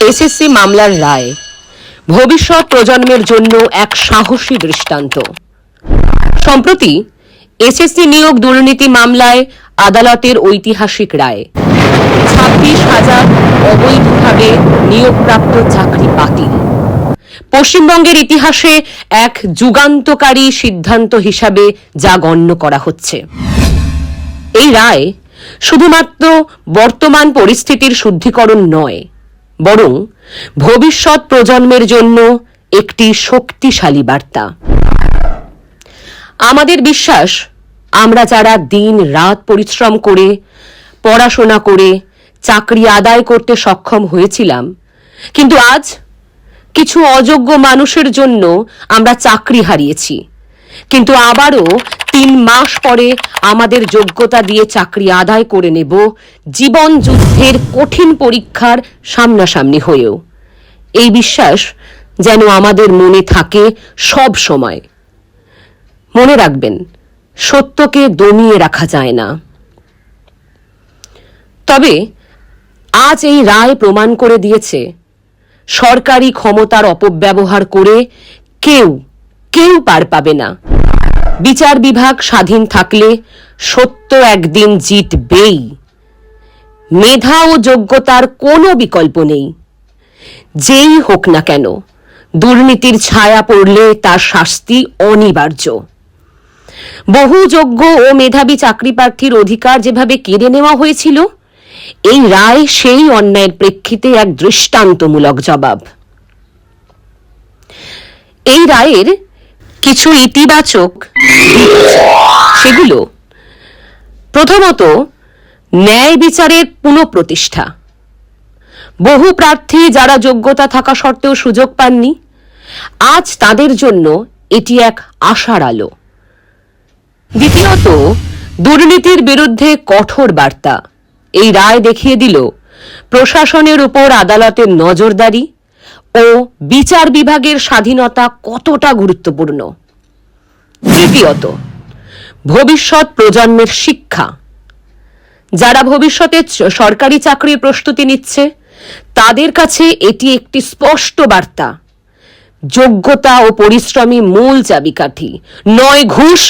SSC মামলার রায় ভবিষ্যৎ প্রজন্মের জন্য এক সাহসী দৃষ্টান্ত। সম্প্রতি এসএসসি নিয়োগ দুর্নীতি মামলায় আদালতের ঐতিহাসিক রায়। 26,000 অবৈধভাবে নিয়োগপ্রাপ্ত চাকরি বাতিল। পশ্চিমবঙ্গের ইতিহাসে এক যুগান্তকারী সিদ্ধান্ত হিসাবে যা গণ্য করা হচ্ছে। এই রায় শুধুমাত্র বর্তমান পরিস্থিতির শুদ্ধিকরণ নয়, বরং ভবিষ্যৎ প্রজন্মের জন্য একটি শক্তিশালী বার্তা। আমাদের বিশ্বাস, আমরা যারা দিন রাত পরিশ্রম করে পড়াশোনা করে চাকরি আদায় করতে সক্ষম হয়েছিলাম, কিন্তু আজ কিছু অযোগ্য মানুষের জন্য আমরা চাকরি হারিয়েছি, কিন্তু আবারও 3 মাস পরে আমাদের যোগ্যতা দিয়ে চাকরি আদায় করে নেব, জীবন যুদ্ধের কঠিন পরীক্ষার সামনাসামনি হয়েও। এই বিশ্বাস যেন আমাদের মনে থাকে সব সময়। মনে রাখবেন, সত্যকে দমিয়ে রাখা যায় না। তবে আজ এই রায় প্রমাণ করে দিয়েছে, সরকারি ক্ষমতার অপব্যবহার করে কেউ পার পাবে না। বিচার বিভাগ স্বাধীন থাকলে সত্য একদিন জিতবেই। মেধা ও যোগ্যতার কোনো বিকল্প নেই। যেই হোক না কেন, দুর্নীতির ছায়া পড়লে তার শাস্তি অনিবার্য। বহু যোগ্য ও মেধাবী চাকরি প্রার্থীর অধিকার যেভাবে কেড়ে নেওয়া হয়েছিল, এই রায় সেই অন্যায়ের প্রেক্ষিতে এক দৃষ্টান্তমূলক জবাব। এই রায়ের কিছু ইতিবাচক দিক আছে। সেগুলো প্রথমত, ন্যায় বিচারের পুনঃপ্রতিষ্ঠা। বহু প্রার্থী যারা যোগ্যতা থাকা সত্ত্বেও সুযোগ পাননি, আজ তাদের জন্য এটি এক আশার আলো। দ্বিতীয়ত, দুর্নীতির বিরুদ্ধে কঠোর বার্তা। এই রায় দেখিয়ে দিল প্রশাসনের উপর আদালতের নজরদারি ও বিচার বিভাগের স্বাধীনতা কতটা গুরুত্বপূর্ণ। তৃতীয়ত, ভবিষ্যৎ প্রজন্মের শিক্ষা। যারা ভবিষ্যতে সরকারি চাকরির প্রস্তুতি নিচ্ছে, তাদের কাছে এটি একটি স্পষ্ট বার্তা। যোগ্যতা ও পরিশ্রমই মূল চাবিকাঠি, নয় ঘুষ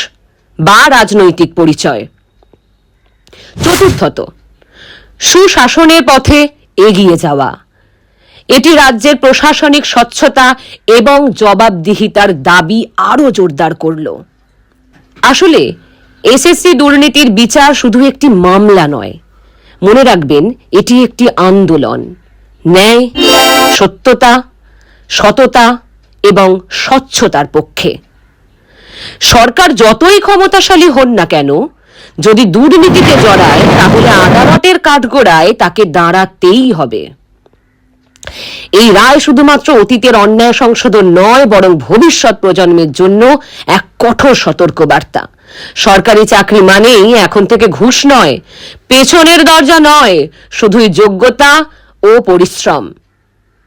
বা রাজনৈতিক পরিচয়। চতুর্থত, সুশাসনের পথে এগিয়ে যাওয়া। এটি রাজ্যের প্রশাসনিক স্বচ্ছতা এবং জবাবদিহিতার দাবি আরো জোরদার করল। আসলে এসএসসি দুর্নীতির বিচার শুধু একটি মামলা নয়, মনে রাখবেন, এটি একটি আন্দোলন। ন্যায়, সত্যতা, সততা এবং স্বচ্ছতার পক্ষে। সরকার যতই ক্ষমতাশালী হন না কেন, যদি দুর্নীতিতে জড়ায়, তাহলে আদালতের কাঠগড়ায় তাকে দাঁড়াতেই হবে। এই রায় শুধুমাত্র অতীতের অন্যায় সংশোধন নয়, বরং ভবিষ্যৎ প্রজন্মের জন্য এক কঠোর সতর্কবার্তা। সরকারি চাকরি মানেই এখন থেকে ঘুষ নয়, পেছনের দরজা নয়, শুধুই যোগ্যতা ও পরিশ্রম।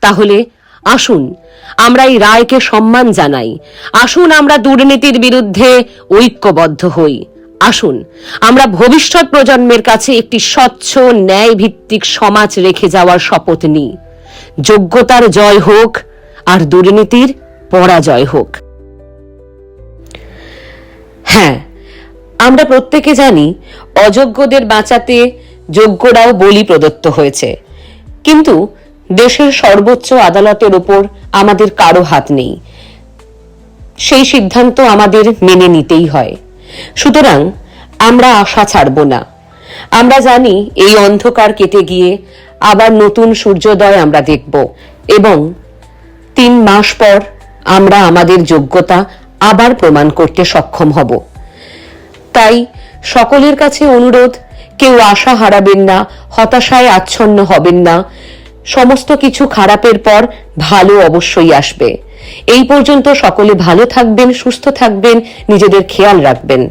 তাহলে আসুন আমরা এই রায়কে সম্মান জানাই। আসুন আমরা দুর্নীতির বিরুদ্ধে ঐক্যবদ্ধ হই। আসুন আমরা ভবিষ্যৎ প্রজন্মের কাছে একটি স্বচ্ছ, ন্যায় ভিত্তিক সমাজ রেখে যাওয়ার শপথ নিই। যোগ্যতার জয় হোক আর দুর্নীতির পরাজয় হোক। হ্যাঁ, আমরা প্রত্যেকে জানি, অযোগ্যদের বাঁচাতে যোগ্যরাও বলি প্রদত্ত হয়েছে, কিন্তু দেশের সর্বোচ্চ আদালতের উপর আমাদের কারো হাত নেই। সেই সিদ্ধান্ত আমাদের মেনে নিতেই হয়। সুতরাং আমরা আশা ছাড়ব না। আমরা জানি, এই অন্ধকার কেটে গিয়ে আবার নতুন সূর্যোদয় আমরা দেখব, এবং 3 মাস পর আমরা আমাদের যোগ্যতা আবার প্রমাণ করতে সক্ষম হব। তাই সকলের কাছে অনুরোধ, কেউ আশা হারাবেন না, হতাশায় আচ্ছন্ন হবেন না। সমস্ত কিছু খারাপের পর ভালো অবশ্যই আসবে। এই পর্যন্ত সকলে ভালো থাকবেন, সুস্থ থাকবেন, নিজেদের খেয়াল রাখবেন।